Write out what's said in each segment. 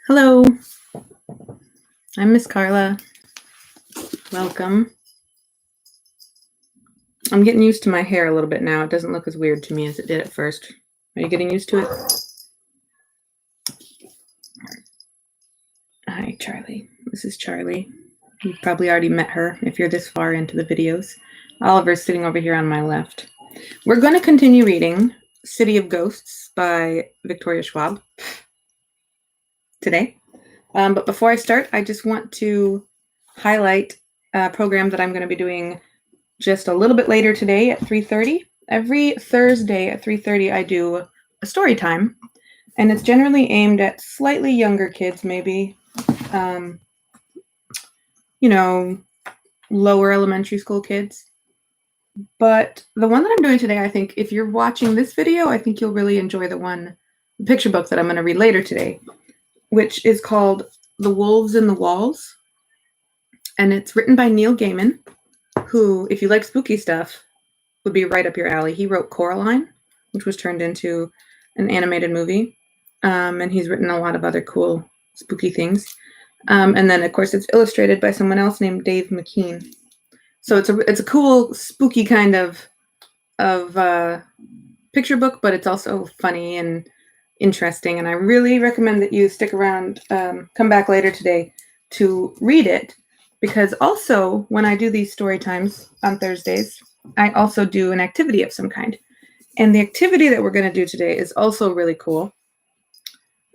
Hello, I'm Miss Carla. Welcome. I'm getting used to my hair a little bit now. It doesn't look as weird to me as it did at first. Are you getting used to it? Hi, Charlie. This is Charlie. You've probably already met her if you're this far into the videos. Oliver's sitting over here on my left. We're going to continue reading City of Ghosts by Victoria Schwab today. But before I start, I just want to highlight a program that I'm going to be doing just a little bit later today at 3:30. Every Thursday at 3:30, I do a story time, and it's generally aimed at slightly younger kids, maybe, lower elementary school kids. But the one that I'm doing today, I think if you're watching this video, I think you'll really enjoy the picture book that I'm going to read later today, which is called The Wolves in the Walls. And it's written by Neil Gaiman, who, if you like spooky stuff, would be right up your alley. He wrote Coraline, which was turned into an animated movie. And he's written a lot of other cool spooky things. And then, of course, it's illustrated by someone else named Dave McKean. So it's a cool, spooky kind of picture book, but it's also funny and interesting. And I really recommend that you stick around, come back later today to read it. Because also, when I do these story times on Thursdays, I also do an activity of some kind. And the activity that we're going to do today is also really cool.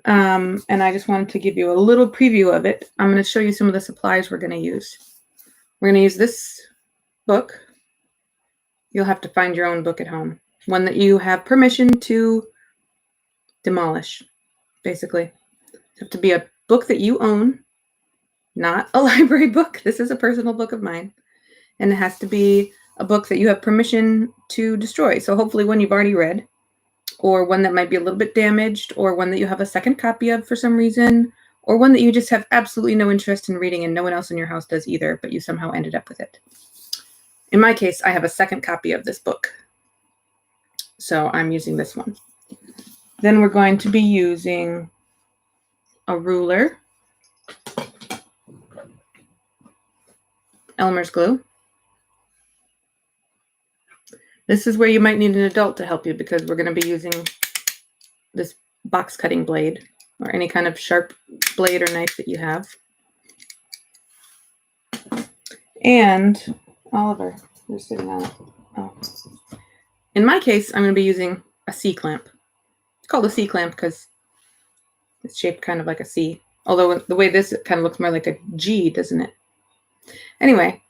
And I just wanted to give you a little preview of it. I'm going to show you some of the supplies we're going to use. We're going to use this book. You'll have to find your own book at home. One that you have permission to demolish, basically. It has to be a book that you own. Not a library book. This is a personal book of mine. And it has to be a book that you have permission to destroy. So hopefully one you've already read, or one that might be a little bit damaged, or one that you have a second copy of for some reason, or one that you just have absolutely no interest in reading and no one else in your house does either, but you somehow ended up with it. In my case, I have a second copy of this book. So I'm using this one. Then we're going to be using a ruler, Elmer's glue. This is where you might need an adult to help you, because we're going to be using this box cutting blade or any kind of sharp blade or knife that you have. And Oliver, you're sitting on it. Oh. In my case, I'm going to be using a C-clamp. It's called a C-clamp because it's shaped kind of like a C. Although the way this kind of looks more like a G, doesn't it? Anyway,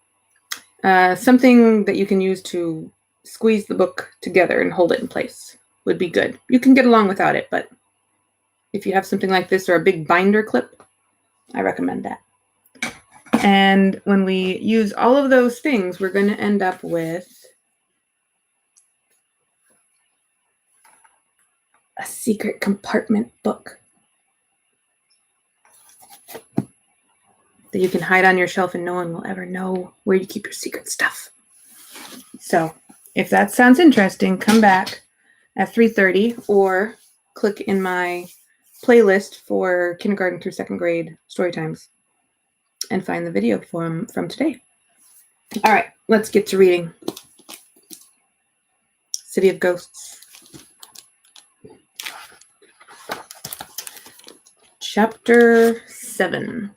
something that you can use to squeeze the book together and hold it in place would be good. You can get along without it, but if you have something like this or a big binder clip, I recommend that. And when we use all of those things, we're going to end up with a secret compartment book that you can hide on your shelf and no one will ever know where you keep your secret stuff. So if that sounds interesting, come back at 3:30 or click in my playlist for kindergarten through second grade story times and find the video from today. All right, let's get to reading City of Ghosts. Chapter 7.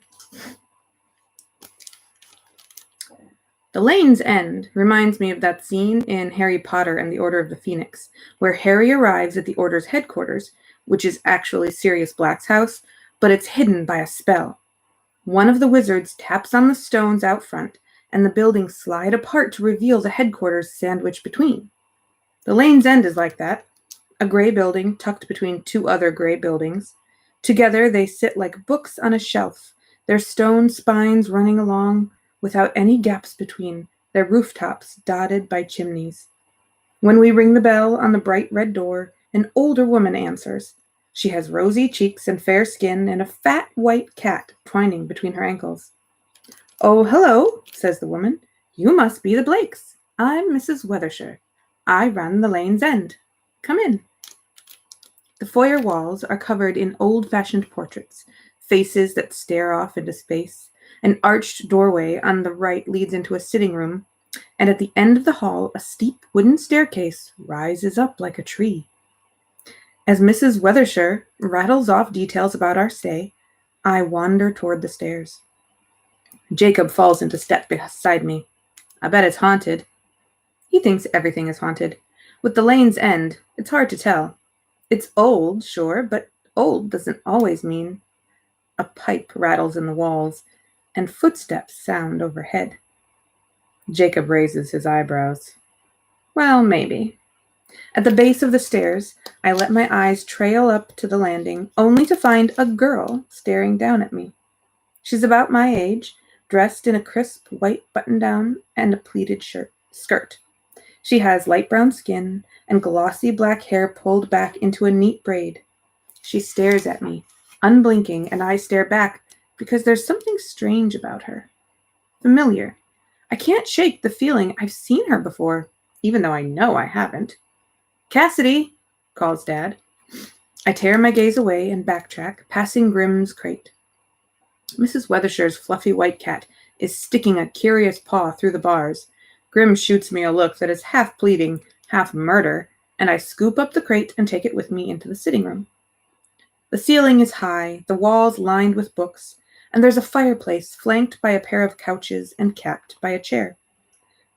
The Lane's End reminds me of that scene in Harry Potter and the Order of the Phoenix, where Harry arrives at the Order's headquarters, which is actually Sirius Black's house, but it's hidden by a spell. One of the wizards taps on the stones out front, and the buildings slide apart to reveal the headquarters sandwiched between. The Lane's End is like that, a gray building tucked between two other gray buildings. Together they sit like books on a shelf, their stone spines running along without any gaps between, their rooftops dotted by chimneys. When we ring the bell on the bright red door, an older woman answers. She has rosy cheeks and fair skin and a fat white cat twining between her ankles. "Oh, hello," says the woman. "You must be the Blakes. I'm Mrs. Weathershire. I run the Lane's End. Come in." The foyer walls are covered in old-fashioned portraits, faces that stare off into space. An arched doorway on the right leads into a sitting room, and at the end of the hall, a steep wooden staircase rises up like a tree. As Mrs. Weathershire rattles off details about our stay, I wander toward the stairs. Jacob falls into step beside me. I bet it's haunted. He thinks everything is haunted. With the lane's end, it's hard to tell. It's old, sure, but old doesn't always mean. A pipe rattles in the walls, and footsteps sound overhead. Jacob raises his eyebrows. Well, maybe. At the base of the stairs, I let my eyes trail up to the landing, only to find a girl staring down at me. She's about my age, dressed in a crisp white button-down and a pleated skirt. She has light brown skin and glossy black hair pulled back into a neat braid. She stares at me, unblinking, and I stare back because there's something strange about her. Familiar. I can't shake the feeling I've seen her before, even though I know I haven't. "Cassidy!" calls Dad. I tear my gaze away and backtrack, passing Grimm's crate. Mrs. Weathershire's fluffy white cat is sticking a curious paw through the bars. Grimm shoots me a look that is half pleading, half murder, and I scoop up the crate and take it with me into the sitting room. The ceiling is high, the walls lined with books, and there's a fireplace flanked by a pair of couches and capped by a chair.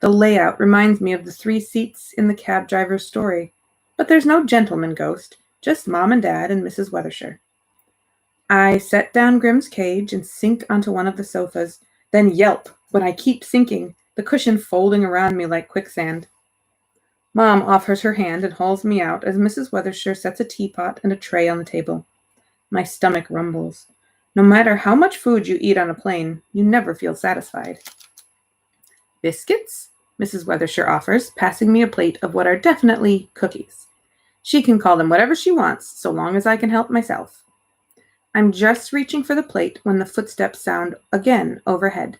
The layout reminds me of the 3 seats in the cab driver's story, but there's no gentleman ghost, just Mom and Dad and Mrs. Weathershire. I set down Grimm's cage and sink onto one of the sofas, then yelp when I keep sinking, the cushion folding around me like quicksand. Mom offers her hand and hauls me out as Mrs. Weathershire sets a teapot and a tray on the table. My stomach rumbles. No matter how much food you eat on a plane, you never feel satisfied. "Biscuits?" Mrs. Weathershire offers, passing me a plate of what are definitely cookies. She can call them whatever she wants, so long as I can help myself. I'm just reaching for the plate when the footsteps sound again overhead.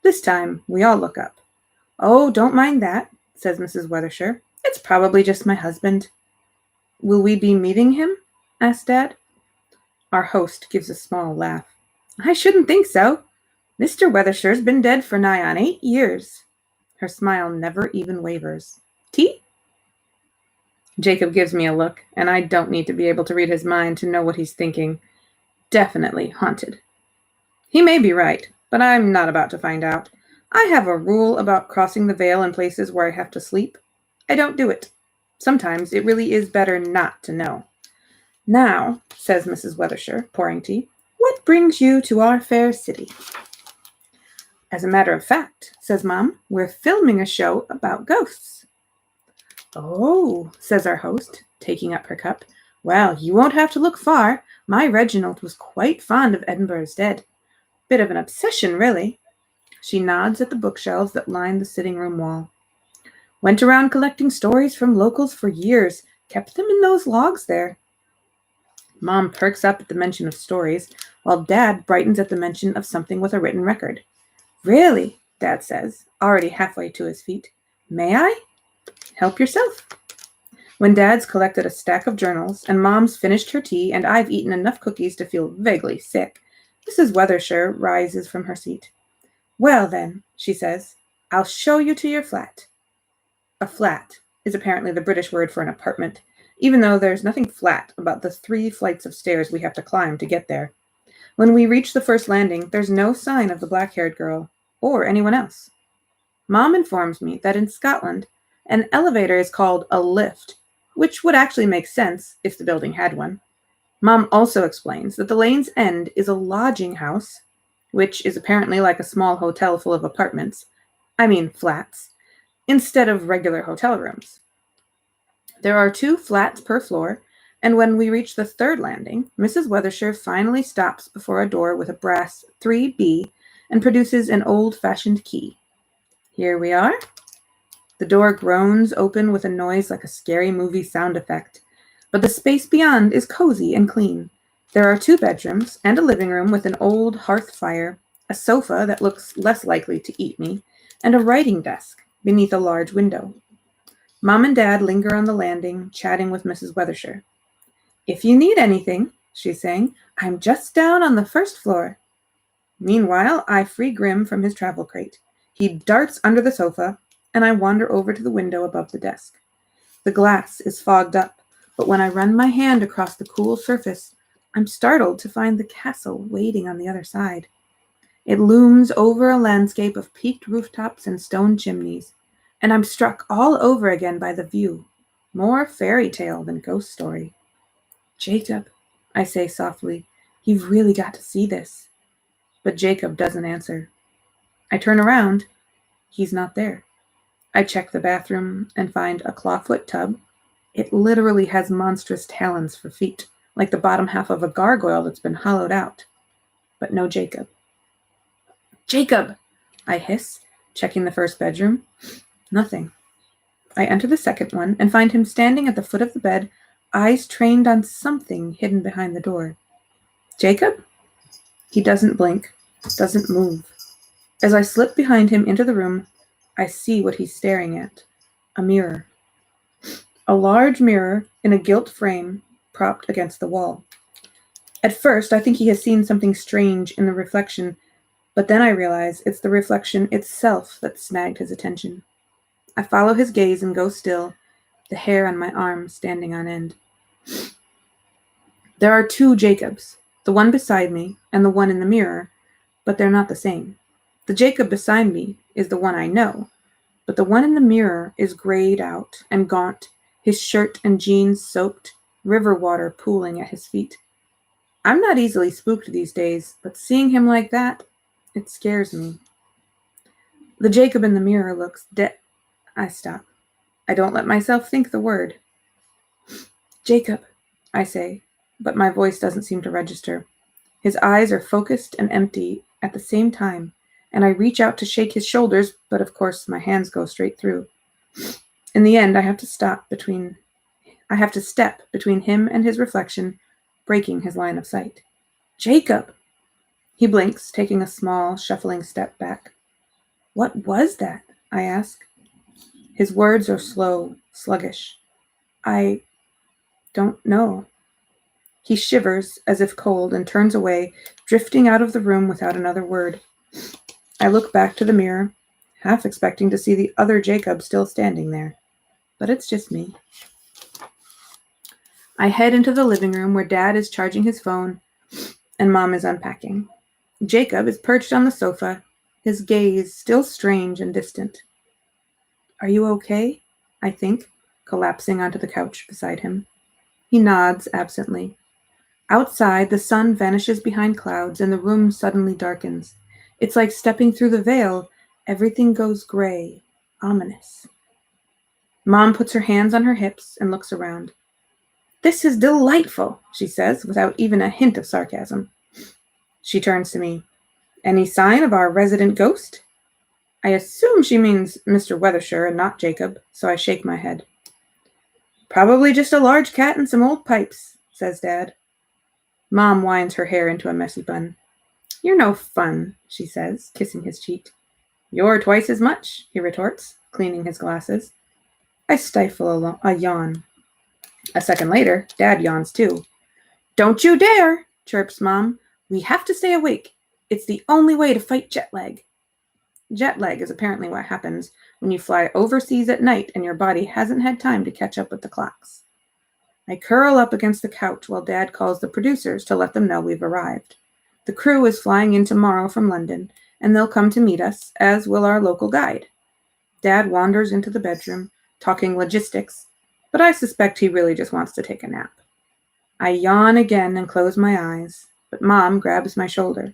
This time, we all look up. "Oh, don't mind that," says Mrs. Weathershire. "It's probably just my husband." "Will we be meeting him?" asks Dad. Our host gives a small laugh. "I shouldn't think so. Mr. Weathershire's been dead for nigh on 8 years. Her smile never even wavers. "Tea?" Jacob gives me a look, and I don't need to be able to read his mind to know what he's thinking. Definitely haunted. He may be right, but I'm not about to find out. I have a rule about crossing the veil in places where I have to sleep. I don't do it. Sometimes it really is better not to know. "Now," says Mrs. Weathershire, pouring tea, "what brings you to our fair city?" "As a matter of fact," says Mom, "we're filming a show about ghosts." "Oh," says our host, taking up her cup. "Well, you won't have to look far. My Reginald was quite fond of Edinburgh's Dead. Bit of an obsession, really." She nods at the bookshelves that line the sitting room wall. "Went around collecting stories from locals for years. Kept them in those logs there." Mom perks up at the mention of stories, while Dad brightens at the mention of something with a written record. "Really?" Dad says, already halfway to his feet. "May I?" "Help yourself." When Dad's collected a stack of journals, and Mom's finished her tea, and I've eaten enough cookies to feel vaguely sick, Mrs. Weathershire rises from her seat. "Well, then," she says, "I'll show you to your flat." A flat is apparently the British word for an apartment, even though there's nothing flat about the 3 flights of stairs we have to climb to get there. When we reach the first landing, there's no sign of the black-haired girl, or anyone else. Mom informs me that in Scotland, an elevator is called a lift, which would actually make sense if the building had one. Mom also explains that the lane's end is a lodging house, which is apparently like a small hotel full of apartments, flats, instead of regular hotel rooms. There are 2 flats per floor, and when we reach the 3rd landing, Mrs. Weathershire finally stops before a door with a brass 3B and produces an old-fashioned key. Here we are. The door groans open with a noise like a scary movie sound effect, but the space beyond is cozy and clean. There are 2 bedrooms and a living room with an old hearth fire, a sofa that looks less likely to eat me, and a writing desk beneath a large window. Mom and Dad linger on the landing, chatting with Mrs. Weathershire. "If you need anything," she's saying. I'm just down on the first floor. Meanwhile, I free Grim from his travel crate. He darts under the sofa, and I wander over to the window above the desk. The glass is fogged up, but when I run my hand across the cool surface, I'm startled to find the castle waiting on the other side. It looms over a landscape of peaked rooftops and stone chimneys, and I'm struck all over again by the view, more fairy tale than ghost story. Jacob, I say softly, you've really got to see this. But Jacob doesn't answer. I turn around. He's not there. I check the bathroom and find a clawfoot tub. It literally has monstrous talons for feet, like the bottom half of a gargoyle that's been hollowed out. But no Jacob. Jacob! I hiss, checking the first bedroom. Nothing. I enter the second one and find him standing at the foot of the bed, eyes trained on something hidden behind the door. Jacob? He doesn't blink, doesn't move. As I slip behind him into the room, I see what he's staring at. A mirror. A large mirror in a gilt frame propped against the wall. At first, I think he has seen something strange in the reflection, but then I realize it's the reflection itself that snagged his attention. I follow his gaze and go still, the hair on my arm standing on end. There are two Jacobs, the one beside me and the one in the mirror, but they're not the same. The Jacob beside me is the one I know, but the one in the mirror is grayed out and gaunt, his shirt and jeans soaked, river water pooling at his feet. I'm not easily spooked these days, but seeing him like that, it scares me. The Jacob in the mirror looks dead. I stop. I don't let myself think the word. Jacob, I say, but my voice doesn't seem to register. His eyes are focused and empty at the same time, and I reach out to shake his shoulders, but of course my hands go straight through. In the end, I have to step between him and his reflection, breaking his line of sight. Jacob! He blinks, taking a small, shuffling step back. What was that? I ask. His words are slow, sluggish. I don't know. He shivers as if cold and turns away, drifting out of the room without another word. I look back to the mirror, half expecting to see the other Jacob still standing there. But it's just me. I head into the living room where Dad is charging his phone and Mom is unpacking. Jacob is perched on the sofa, his gaze still strange and distant. Are you okay? I think, collapsing onto the couch beside him. He nods absently. Outside, the sun vanishes behind clouds and the room suddenly darkens. It's like stepping through the veil. Everything goes gray, ominous. Mom puts her hands on her hips and looks around. This is delightful, she says, without even a hint of sarcasm. She turns to me. Any sign of our resident ghost? I assume she means Mr. Weathershire and not Jacob, so I shake my head. Probably just a large cat and some old pipes, says Dad. Mom winds her hair into a messy bun. You're no fun, she says, kissing his cheek. You're twice as much, he retorts, cleaning his glasses. I stifle a yawn. A second later, Dad yawns too. Don't you dare, chirps Mom. We have to stay awake. It's the only way to fight jet lag. Jet lag is apparently what happens when you fly overseas at night and your body hasn't had time to catch up with the clocks. I curl up against the couch while Dad calls the producers to let them know we've arrived. The crew is flying in tomorrow from London, and they'll come to meet us, as will our local guide. Dad wanders into the bedroom, talking logistics, but I suspect he really just wants to take a nap. I yawn again and close my eyes, but Mom grabs my shoulder.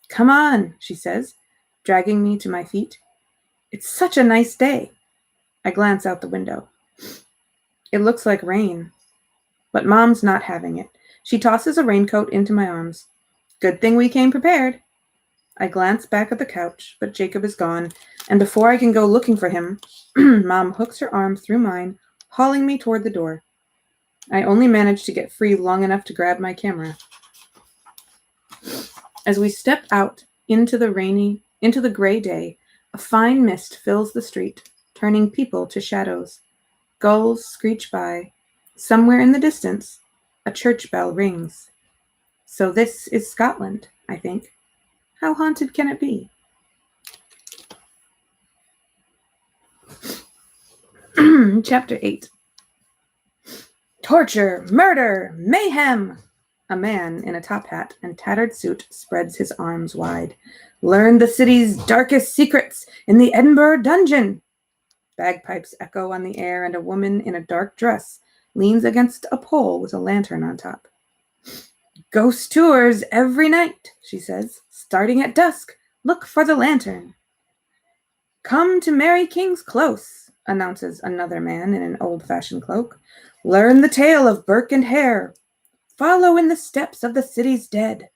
Come on, she says, dragging me to my feet. It's such a nice day. I glance out the window. It looks like rain. But Mom's not having it. She tosses a raincoat into my arms. Good thing we came prepared. I glance back at the couch, but Jacob is gone, and before I can go looking for him, Mom hooks her arm through mine, hauling me toward the door. I only manage to get free long enough to grab my camera. As we step out into the gray day, a fine mist fills the street, turning people to shadows. Gulls screech by. Somewhere in the distance, a church bell rings. So this is Scotland, I think. How haunted can it be? Chapter 8. Torture, murder, mayhem! A man in a top hat and tattered suit spreads his arms wide. Learn the city's darkest secrets in the Edinburgh dungeon! Bagpipes echo on the air, and a woman in a dark dress leans against a pole with a lantern on top. Ghost tours every night, she says. Starting at dusk, look for the lantern. Come to Mary King's Close, announces another man in an old-fashioned cloak. Learn the tale of Burke and Hare. Follow in the steps of the city's dead.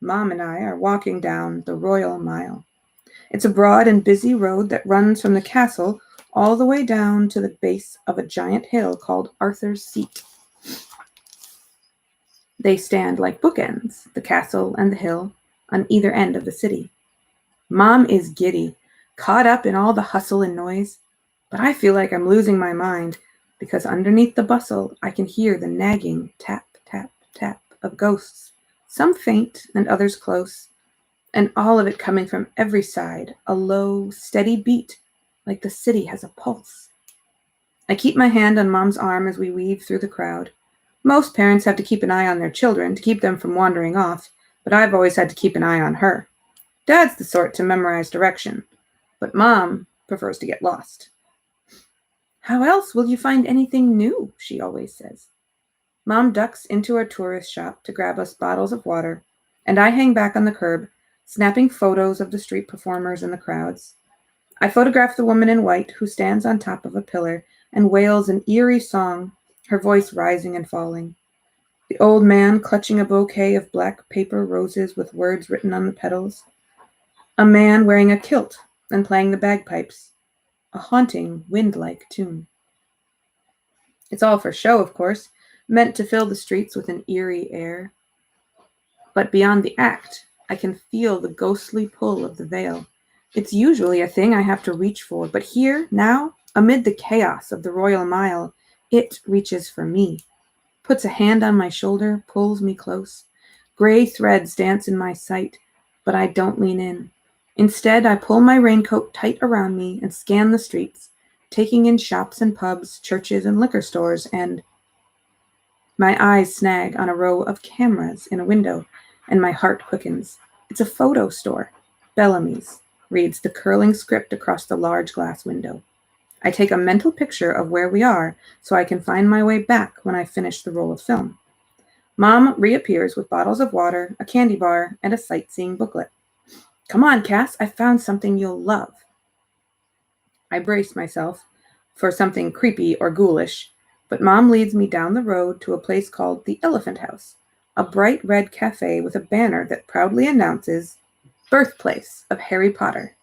Mom and I are walking down the Royal Mile. It's a broad and busy road that runs from the castle all the way down to the base of a giant hill called Arthur's Seat. They stand like bookends, the castle and the hill, on either end of the city. Mom is giddy, caught up in all the hustle and noise, but I feel like I'm losing my mind because underneath the bustle I can hear the nagging tap, tap, tap of ghosts, some faint and others close, and all of it coming from every side, a low, steady beat, like the city has a pulse. I keep my hand on Mom's arm as we weave through the crowd. Most parents have to keep an eye on their children to keep them from wandering off, but I've always had to keep an eye on her. Dad's the sort to memorize direction, but Mom prefers to get lost. How else will you find anything new, she always says. Mom ducks into her tourist shop to grab us bottles of water, and I hang back on the curb, snapping photos of the street performers and the crowds. I photograph the woman in white who stands on top of a pillar and wails an eerie song, her voice rising and falling. The old man clutching a bouquet of black paper roses with words written on the petals. A man wearing a kilt and playing the bagpipes. A haunting, wind-like tune. It's all for show, of course, meant to fill the streets with an eerie air. But beyond the act, I can feel the ghostly pull of the veil. It's usually a thing I have to reach for, but here, now, amid the chaos of the Royal Mile, it reaches for me, puts a hand on my shoulder, pulls me close. Gray threads dance in my sight, but I don't lean in. Instead, I pull my raincoat tight around me and scan the streets, taking in shops and pubs, churches and liquor stores, and my eyes snag on a row of cameras in a window, and my heart quickens. It's a photo store. Bellamy's, reads the curling script across the large glass window. I take a mental picture of where we are so I can find my way back when I finish the roll of film. Mom reappears with bottles of water, a candy bar, and a sightseeing booklet. Come on, Cass, I found something you'll love. I brace myself for something creepy or ghoulish, but Mom leads me down the road to a place called the Elephant House, a bright red cafe with a banner that proudly announces, Birthplace of Harry Potter.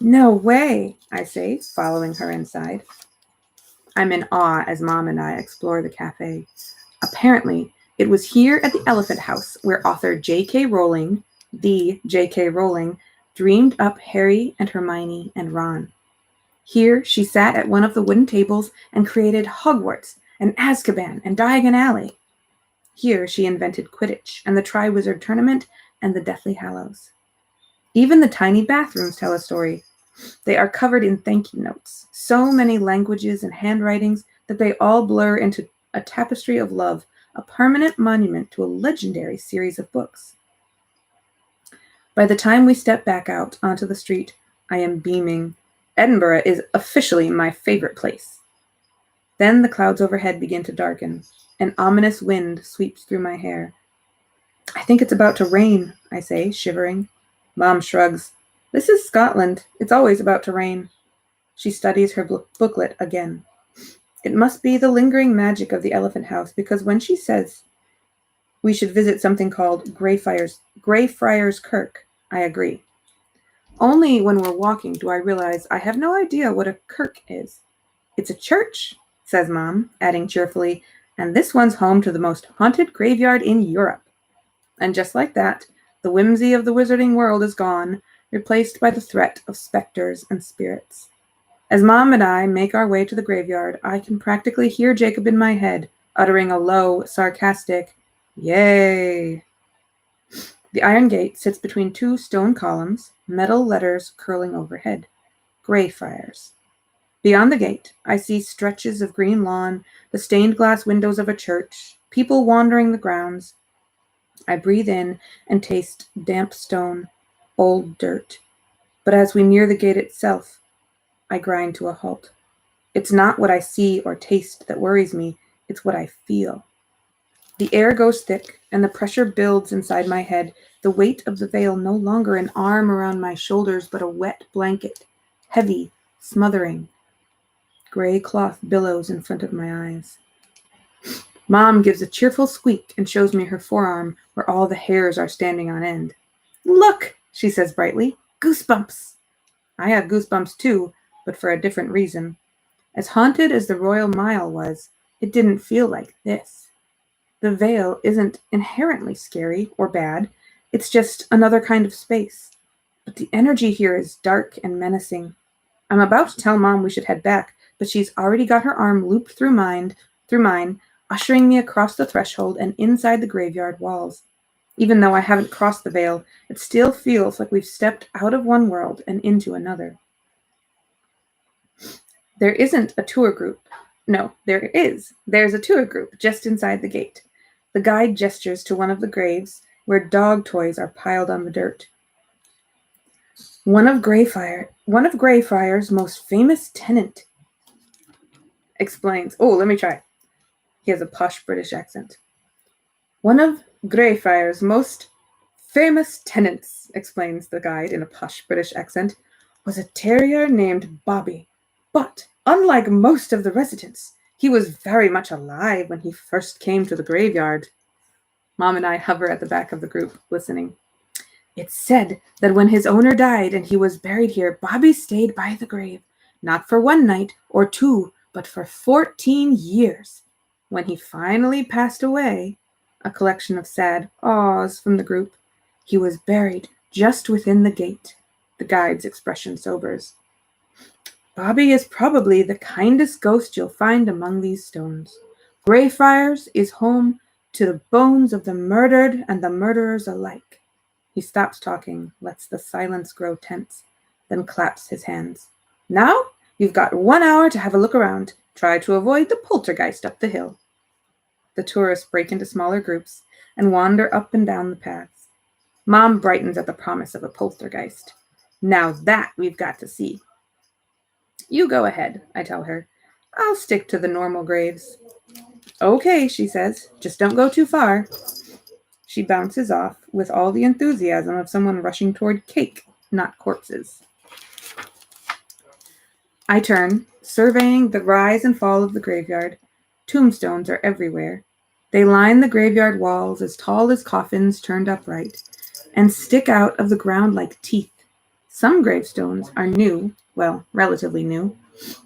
No way, I say, following her inside. I'm in awe as Mom and I explore the cafe. Apparently, it was here at the Elephant House where author J.K. Rowling, the J.K. Rowling, dreamed up Harry and Hermione and Ron. Here, she sat at one of the wooden tables and created Hogwarts and Azkaban and Diagon Alley. Here, she invented Quidditch and the Triwizard Tournament and the Deathly Hallows. Even the tiny bathrooms tell a story. They are covered in thank you notes, so many languages and handwritings that they all blur into a tapestry of love, a permanent monument to a legendary series of books. By the time we step back out onto the street, I am beaming. Edinburgh is officially my favorite place. Then the clouds overhead begin to darken. An ominous wind sweeps through my hair. I think it's about to rain, I say, shivering. Mom shrugs. This is Scotland. It's always about to rain. She studies her booklet again. It must be the lingering magic of the Elephant House, because when she says we should visit something called Greyfriars Kirk, I agree. Only when we're walking do I realize I have no idea what a kirk is. It's a church, says Mom, adding cheerfully, and this one's home to the most haunted graveyard in Europe. And just like that, the whimsy of the wizarding world is gone, replaced by the threat of specters and spirits. As Mom and I make our way to the graveyard, I can practically hear Jacob in my head, uttering a low, sarcastic, "Yay!" The iron gate sits between two stone columns, metal letters curling overhead. Greyfriars. Beyond the gate, I see stretches of green lawn, the stained glass windows of a church, people wandering the grounds. I breathe in and taste damp stone, old dirt. But as we near the gate itself, I grind to a halt. It's not what I see or taste that worries me, it's what I feel. The air goes thick, and the pressure builds inside my head, the weight of the veil no longer an arm around my shoulders, but a wet blanket, heavy, smothering. Gray cloth billows in front of my eyes. Mom gives a cheerful squeak and shows me her forearm where all the hairs are standing on end. Look, she says brightly, goosebumps. I have goosebumps too, but for a different reason. As haunted as the Royal Mile was, it didn't feel like this. The veil isn't inherently scary or bad, it's just another kind of space. But the energy here is dark and menacing. I'm about to tell Mom we should head back, but she's already got her arm looped through mine, ushering me across the threshold and inside the graveyard walls. Even though I haven't crossed the veil, it still feels like we've stepped out of one world and into another. There isn't a tour group. No, there is. There's a tour group just inside the gate. The guide gestures to one of the graves where dog toys are piled on the dirt. One of Greyfriars' most famous tenant explains. Oh, let me try. He has a posh British accent. One of Greyfriars' most famous tenants, explains the guide in a posh British accent, was a terrier named Bobby. But, unlike most of the residents, he was very much alive when he first came to the graveyard. Mom and I hover at the back of the group, listening. It's said that when his owner died and he was buried here, Bobby stayed by the grave, not for one night or two, but for 14 years. When he finally passed away, a collection of sad ahs from the group, he was buried just within the gate. The guide's expression sobers. Bobby is probably the kindest ghost you'll find among these stones. Greyfriars is home to the bones of the murdered and the murderers alike. He stops talking, lets the silence grow tense, then claps his hands. Now, you've got 1 hour to have a look around. Try to avoid the poltergeist up the hill. The tourists break into smaller groups and wander up and down the paths. Mom brightens at the promise of a poltergeist. Now that we've got to see. You go ahead, I tell her. I'll stick to the normal graves. Okay, she says. Just don't go too far. She bounces off with all the enthusiasm of someone rushing toward cake, not corpses. I turn, surveying the rise and fall of the graveyard. Tombstones are everywhere. They line the graveyard walls as tall as coffins turned upright, and stick out of the ground like teeth. Some gravestones are new, well, relatively new,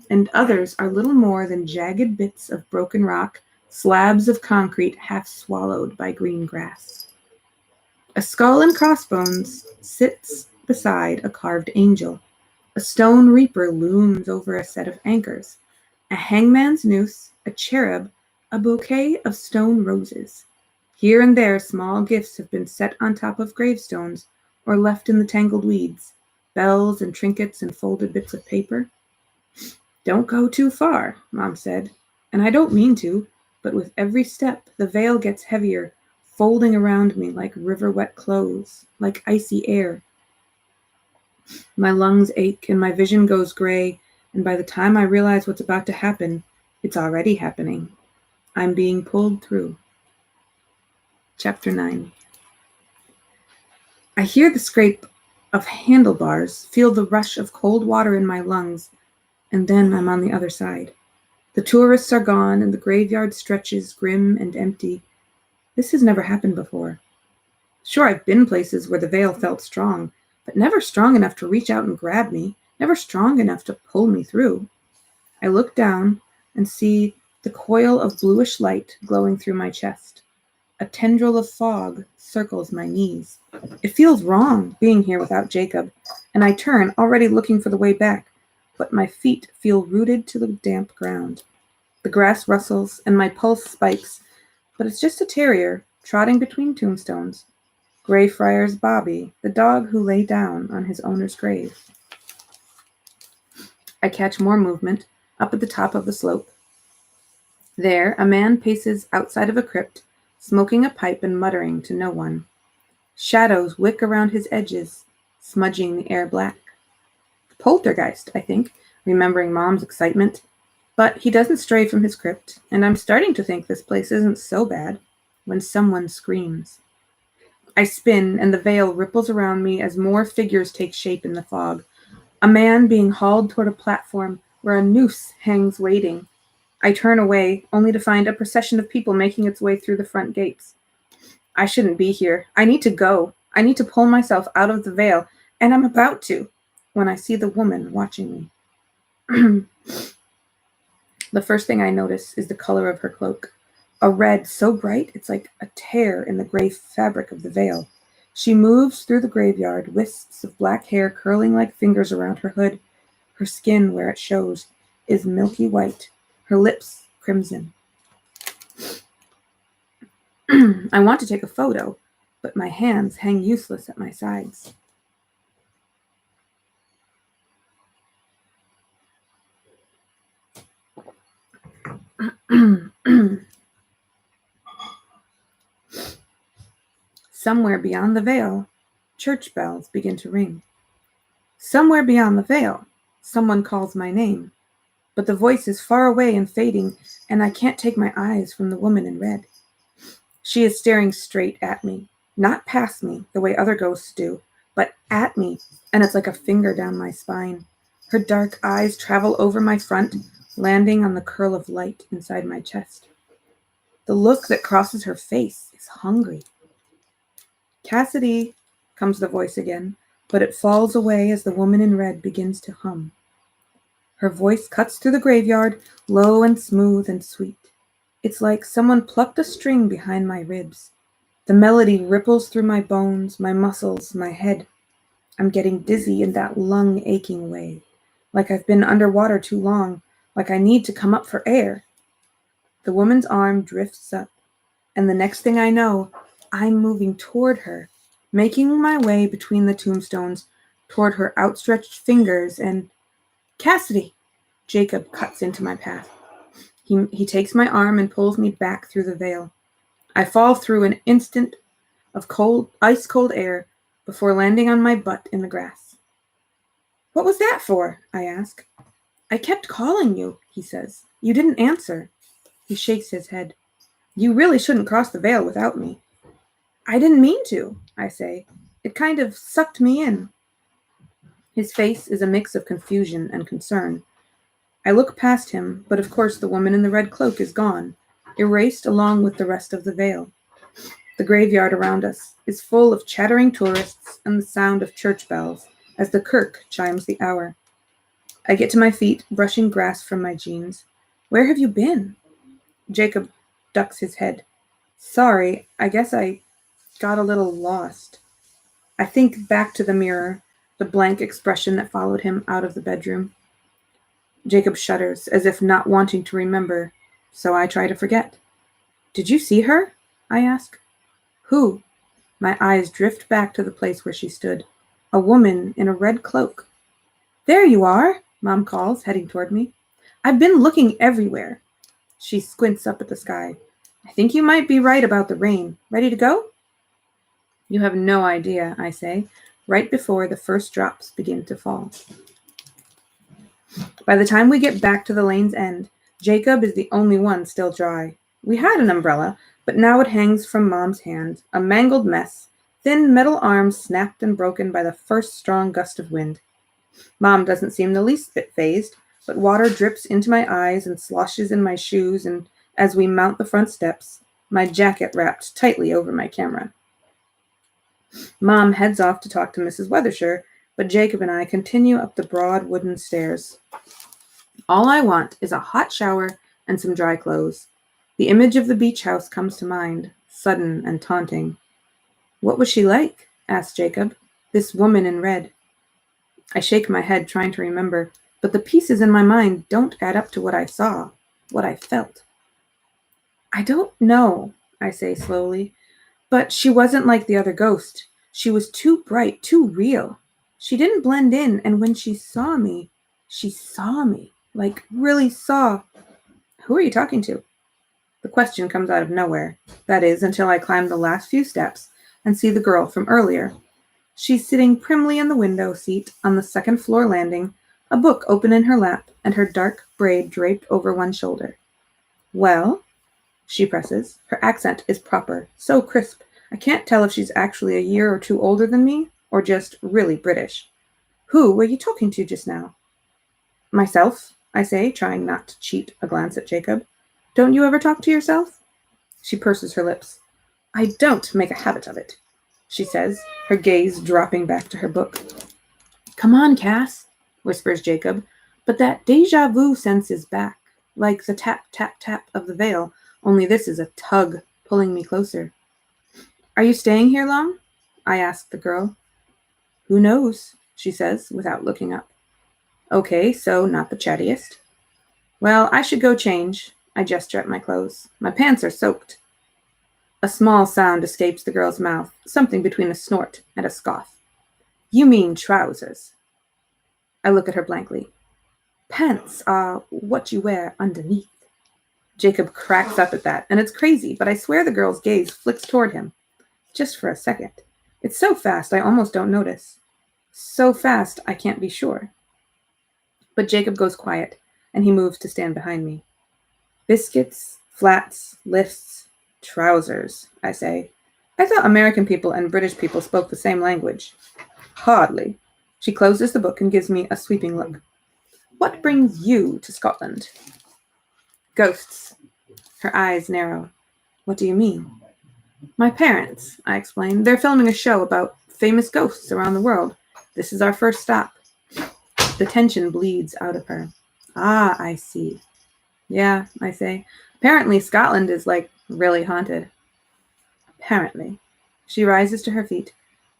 and others are little more than jagged bits of broken rock, slabs of concrete half swallowed by green grass. A skull and crossbones sits beside a carved angel. A stone reaper looms over a set of anchors. A hangman's noose, a cherub, a bouquet of stone roses. Here and there small gifts have been set on top of gravestones or left in the tangled weeds. Bells and trinkets and folded bits of paper. Don't go too far, Mom said, and I don't mean to, but with every step the veil gets heavier, folding around me like river-wet clothes, like icy air. My lungs ache and my vision goes gray, and by the time I realize what's about to happen, it's already happening. I'm being pulled through. Chapter 9. I hear the scrape of handlebars, feel the rush of cold water in my lungs, and then I'm on the other side. The tourists are gone, and the graveyard stretches grim and empty. This has never happened before. Sure, I've been places where the veil felt strong, but never strong enough to reach out and grab me, never strong enough to pull me through. I look down and see the coil of bluish light glowing through my chest. A tendril of fog circles my knees. It feels wrong being here without Jacob, and I turn, already looking for the way back, but my feet feel rooted to the damp ground. The grass rustles and my pulse spikes, but it's just a terrier trotting between tombstones. Greyfriars Bobby, the dog who lay down on his owner's grave. I catch more movement up at the top of the slope. There, a man paces outside of a crypt, smoking a pipe and muttering to no one. Shadows wick around his edges, smudging the air black. Poltergeist, I think, remembering Mom's excitement. But he doesn't stray from his crypt, and I'm starting to think this place isn't so bad when someone screams. I spin, and the veil ripples around me as more figures take shape in the fog. A man being hauled toward a platform where a noose hangs waiting. I turn away, only to find a procession of people making its way through the front gates. I shouldn't be here. I need to go. I need to pull myself out of the veil, and I'm about to, when I see the woman watching me. The first thing I notice is the color of her cloak. A red so bright it's like a tear in the gray fabric of the veil. She moves through the graveyard, wisps of black hair curling like fingers around her hood. Her skin, where it shows, is milky white, her lips crimson. I want to take a photo, but my hands hang useless at my sides. Somewhere beyond the veil, church bells begin to ring. Somewhere beyond the veil, someone calls my name, but the voice is far away and fading, and I can't take my eyes from the woman in red. She is staring straight at me, not past me the way other ghosts do, but at me, and it's like a finger down my spine. Her dark eyes travel over my front, landing on the curl of light inside my chest. The look that crosses her face is hungry. "Cassidy," comes the voice again, but it falls away as the woman in red begins to hum. Her voice cuts through the graveyard, low and smooth and sweet. It's like someone plucked a string behind my ribs. The melody ripples through my bones, my muscles, my head. I'm getting dizzy in that lung-aching way, like I've been underwater too long, like I need to come up for air. The woman's arm drifts up, and the next thing I know, I'm moving toward her, making my way between the tombstones, toward her outstretched fingers, and "Cassidy!" Jacob cuts into my path. He takes my arm and pulls me back through the veil. I fall through an instant of ice-cold air before landing on my butt in the grass. "What was that for?" I ask. "I kept calling you," he says. "You didn't answer." He shakes his head. "You really shouldn't cross the veil without me." "I didn't mean to," I say. "It kind of sucked me in." His face is a mix of confusion and concern. I look past him, but of course the woman in the red cloak is gone, erased along with the rest of the veil. The graveyard around us is full of chattering tourists and the sound of church bells as the kirk chimes the hour. I get to my feet, brushing grass from my jeans. "Where have you been?" Jacob ducks his head. "Sorry, I guess I got a little lost." I think back to the mirror, the blank expression that followed him out of the bedroom. Jacob shudders, as if not wanting to remember, so I try to forget. "Did you see her?" I ask. "Who?" My eyes drift back to the place where she stood. A woman in a red cloak. "There you are," Mom calls, heading toward me. "I've been looking everywhere." She squints up at the sky. "I think you might be right about the rain. Ready to go?" "You have no idea," I say, right before the first drops begin to fall. By the time we get back to the lane's end, Jacob is the only one still dry. We had an umbrella, but now it hangs from Mom's hand, a mangled mess, thin metal arms snapped and broken by the first strong gust of wind. Mom doesn't seem the least bit fazed, but water drips into my eyes and sloshes in my shoes, and as we mount the front steps, my jacket wrapped tightly over my camera. Mom heads off to talk to Mrs. Weathershire, but Jacob and I continue up the broad wooden stairs. All I want is a hot shower and some dry clothes. The image of the beach house comes to mind, sudden and taunting. "What was she like?" asked Jacob. "This woman in red." I shake my head, trying to remember, but the pieces in my mind don't add up to what I saw, what I felt. "I don't know," I say slowly, But she wasn't like the other ghost. She was too bright, too real. She didn't blend in, and when she saw me, like really saw. Who are you talking to? The question comes out of nowhere. That is, until I climb the last few steps and see the girl from earlier. She's sitting primly in the window seat on the second floor landing, a book open in her lap, and her dark braid draped over one shoulder. Well, she presses. Her accent is proper, so crisp, I can't tell if she's actually a year or two older than me, or just really British. Who were you talking to just now? Myself, I say, trying not to cheat a glance at Jacob. Don't you ever talk to yourself? She purses her lips. I don't make a habit of it, she says, her gaze dropping back to her book. Come on, Cass, whispers Jacob, but that déjà vu sense is back, like the tap, tap, tap of the veil, only this is a tug pulling me closer. Are you staying here long? I ask the girl. Who knows, she says, without looking up. Okay, so not the chattiest. Well, I should go change. I gesture at my clothes. My pants are soaked. A small sound escapes the girl's mouth, something between a snort and a scoff. You mean trousers? I look at her blankly. Pants are what you wear underneath. Jacob cracks up at that, and it's crazy, but I swear the girl's gaze flicks toward him. Just for a second. It's so fast I almost don't notice. So fast I can't be sure. But Jacob goes quiet, and he moves to stand behind me. Biscuits, flats, lifts, trousers, I say. I thought American people and British people spoke the same language. Hardly. She closes the book and gives me a sweeping look. What brings you to Scotland? Ghosts. Her eyes narrow. What do you mean? My parents, I explain. They're filming a show about famous ghosts around the world. This is our first stop. The tension bleeds out of her. Ah, I see. Yeah, I say. Apparently Scotland is, like, really haunted. Apparently. She rises to her feet.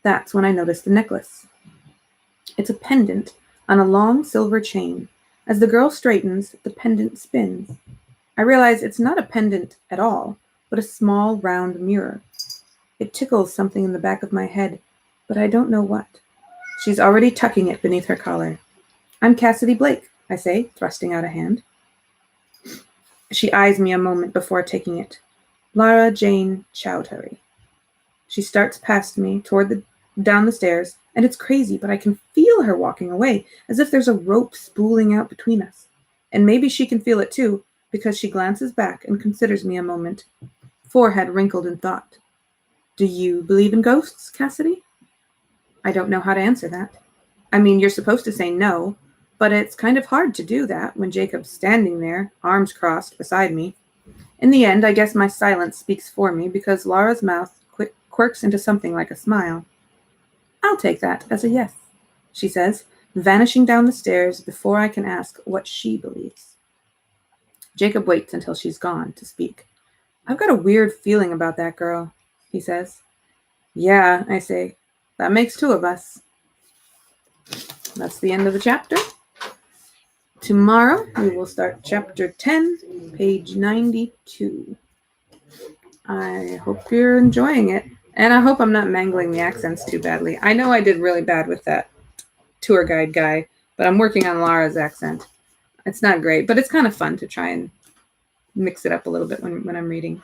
That's when I notice the necklace. It's a pendant on a long silver chain. As the girl straightens, the pendant spins. I realize it's not a pendant at all, but a small round mirror. It tickles something in the back of my head, but I don't know what. She's already tucking it beneath her collar. I'm Cassidy Blake, I say, thrusting out a hand. She eyes me a moment before taking it. Lara Jane Chowdhury. She starts past me down the stairs, and it's crazy, but I can feel her walking away, as if there's a rope spooling out between us. And maybe she can feel it too, because she glances back and considers me a moment, forehead wrinkled in thought. Do you believe in ghosts, Cassidy? I don't know how to answer that. I mean, you're supposed to say no, but it's kind of hard to do that when Jacob's standing there, arms crossed, beside me. In the end, I guess my silence speaks for me because Laura's mouth quirks into something like a smile. I'll take that as a yes, she says, vanishing down the stairs before I can ask what she believes. Jacob waits until she's gone to speak. I've got a weird feeling about that girl, he says. Yeah, I say. That makes two of us. That's the end of the chapter. Tomorrow, we will start chapter 10, page 92. I hope you're enjoying it, and I hope I'm not mangling the accents too badly. I know I did really bad with that tour guide guy, but I'm working on Lara's accent. It's not great, but it's kind of fun to try and mix it up a little bit when I'm reading.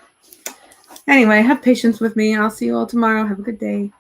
Anyway, have patience with me. I'll see you all tomorrow. Have a good day.